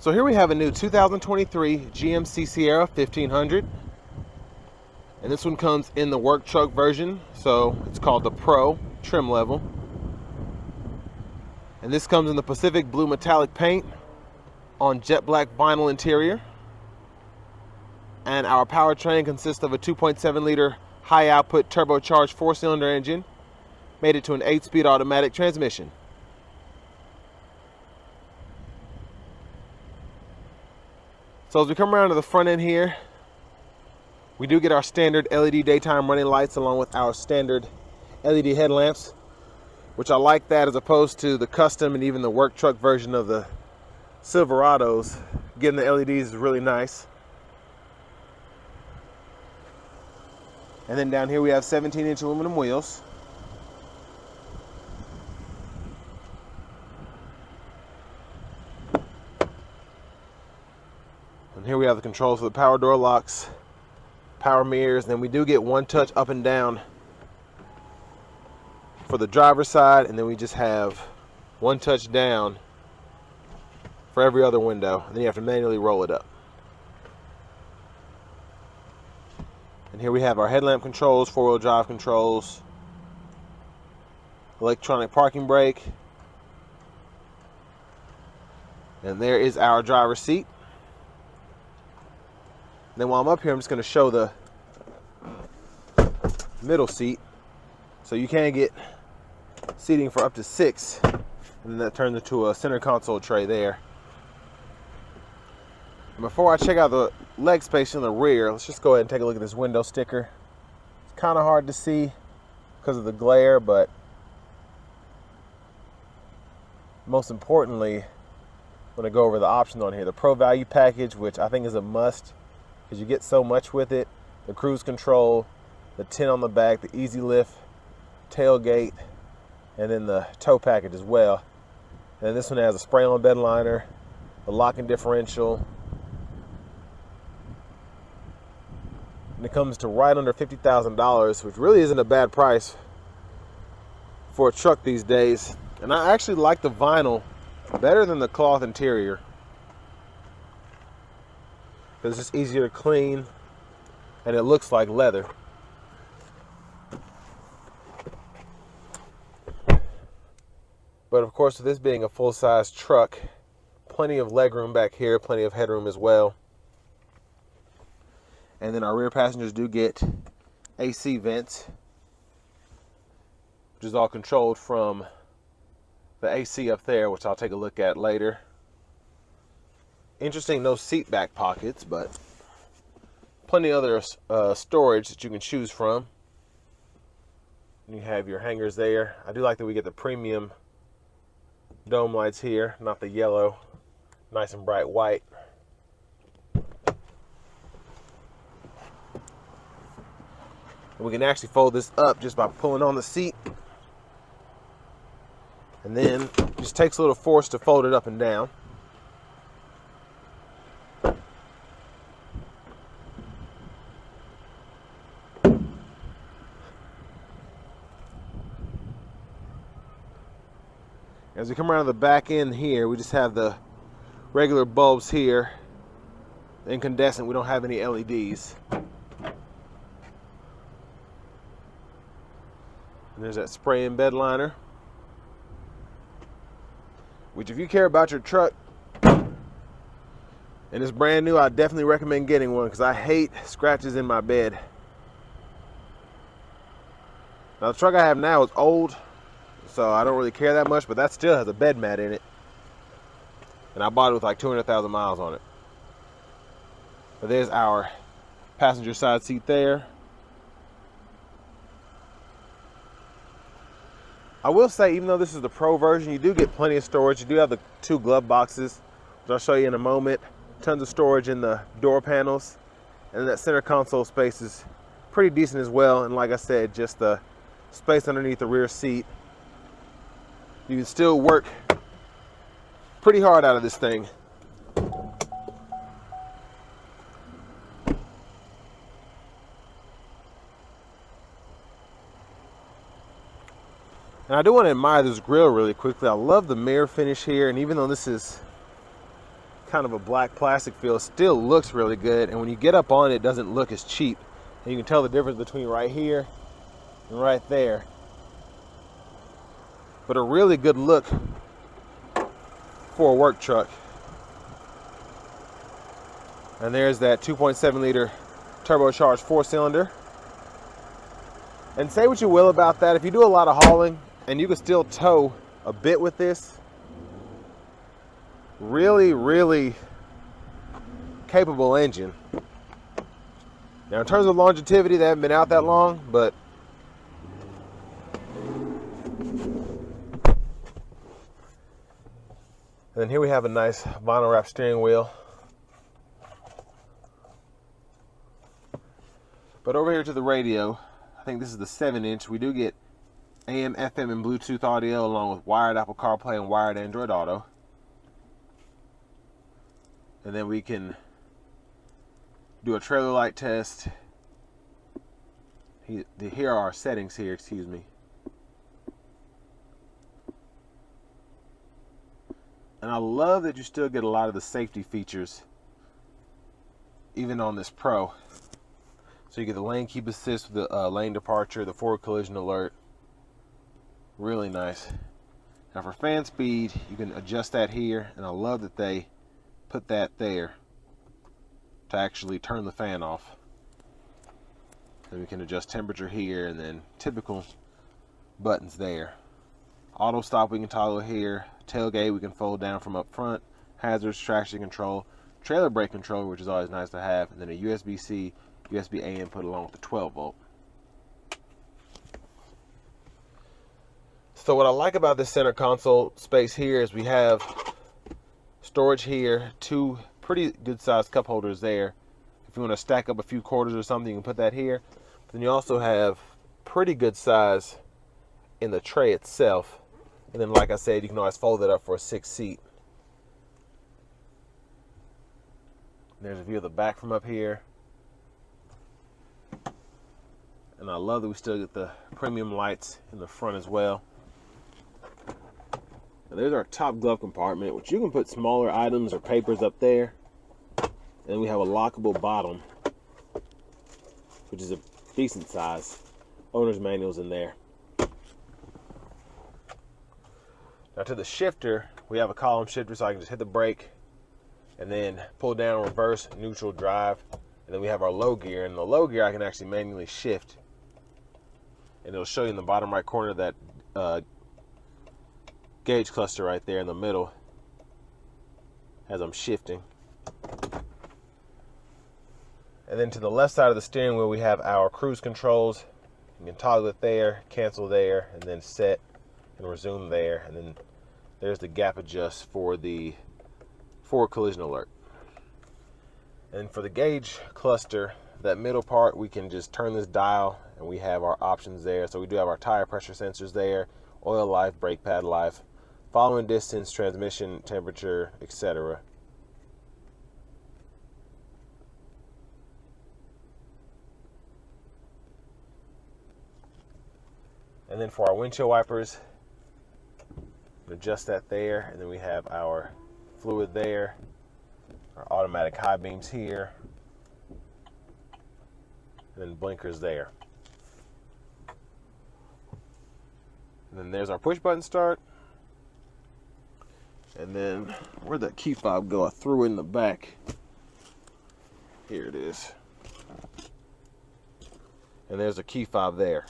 So here we have a new 2023 GMC Sierra 1500. And this one comes in the work truck version. So it's called the Pro trim level. And this comes in the Pacific Blue metallic paint on jet black vinyl interior. And our powertrain consists of a 2.7 liter high output turbocharged 4-cylinder engine, made it to an 8-speed automatic transmission. So as we come around to the front end here, we do get our standard LED daytime running lights along with our standard LED headlamps, which I like that as opposed to the custom and even the work truck version of the Silverados. Getting the LEDs is really nice. And then down here we have 17-inch aluminum wheels. And here we have the controls for the power door locks, power mirrors, and then we do get one touch up and down for the driver's side, and then we just have one touch down for every other window, and then you have to manually roll it up. And here we have our headlamp controls, 4-wheel drive controls, electronic parking brake, and there is our driver's seat. And then while I'm up here, I'm just going to show the middle seat. So you can get seating for up to 6, and then that turns into a center console tray there. And before I check out the leg space in the rear, let's just go ahead and take a look at this window sticker. It's kind of hard to see because of the glare, but most importantly, I'm going to go over the options on here. The Pro Value Package, which I think is a must because you get so much with it. The cruise control, the tint on the back, the easy lift, tailgate, and then the tow package as well. And then this one has a spray-on bed liner, the locking differential, and it comes to right under $50,000, which really isn't a bad price for a truck these days. And I actually like the vinyl better than the cloth interior because it's just easier to clean and it looks like leather. But of course, with this being a full-size truck, plenty of legroom back here, plenty of headroom as well. And then our rear passengers do get AC vents, which is all controlled from the AC up there, which I'll take a look at later. Interesting, no seat back pockets, but plenty of other storage that you can choose from. You have your hangers there. I do like that we get the premium dome lights here, not the yellow, nice and bright white. We can actually fold this up just by pulling on the seat. And then it just takes a little force to fold it up and down. As we come around the back end here, we just have the regular bulbs here. The incandescent, we don't have any LEDs. And there's that spray-in bed liner, which if you care about your truck and it's brand new, I definitely recommend getting one because I hate scratches in my bed. Now the truck I have now is old, so I don't really care that much, but that still has a bed mat in it. And I bought it with like 200,000 miles on it. But there's our passenger side seat there. I will say, even though this is the Pro version, you do get plenty of storage. You do have the 2 glove boxes, which I'll show you in a moment. Tons of storage in the door panels. And that center console space is pretty decent as well. And like I said, just the space underneath the rear seat. You can still work pretty hard out of this thing. And I do want to admire this grill really quickly. I love the mirror finish here, and even though this is kind of a black plastic feel. Still looks really good, and when you get up on it, it doesn't look as cheap. And you can tell the difference between right here and right there. But a really good look for a work truck. And there's that 2.7 liter turbocharged 4-cylinder. And say what you will about that, if you do a lot of hauling and you can still tow a bit with this, really capable engine. Now in terms of longevity, they haven't been out that long, but and then here we have a nice vinyl wrap steering wheel. But over here to the radio, I think this is the 7-inch. We do get AM, FM, and Bluetooth audio along with wired Apple CarPlay and wired Android Auto. And then we can do a trailer light test. Here are our settings here, excuse me. And I love that you still get a lot of the safety features even on this Pro. So you get the lane keep assist with the lane departure, the forward collision alert. Really nice. Now for fan speed, you can adjust that here, and I love that they put that there to actually turn the fan off. Then we can adjust temperature here, and then typical buttons there. Auto stop we can toggle here. Tailgate we can fold down from up front. Hazards, traction control, trailer brake control, which is always nice to have, and then a USB-C, USB-A input along with the 12 volt. So what I like about this center console space here is we have storage here, 2 pretty good sized cup holders there. If you want to stack up a few quarters or something, you can put that here. But then you also have pretty good size in the tray itself. And then like I said, you can always fold it up for a 6th seat. There's a view of the back from up here. And I love that we still get the premium lights in the front as well. And there's our top glove compartment, which you can put smaller items or papers up there. And we have a lockable bottom, which is a decent size. Owner's manual's in there. Now to the shifter, we have a column shifter, so I can just hit the brake and then pull down reverse, neutral, drive. And then we have our low gear. And the low gear I can actually manually shift. And it'll show you in the bottom right corner that gauge cluster right there in the middle as I'm shifting. And then to the left side of the steering wheel, we have our cruise controls. You can toggle it there, cancel there, and then set and resume there. And then there's the gap adjust for the forward collision alert. And for the gauge cluster, that middle part, we can just turn this dial and we have our options there. So we do have our tire pressure sensors there, oil life, brake pad life, following distance, transmission temperature, etc. And then for our windshield wipers, adjust that there, and then we have our fluid there, our automatic high beams here, and then blinkers there. And then there's our push button start. And then where'd that key fob go? I threw it in the back. Here it is. And there's a key fob there.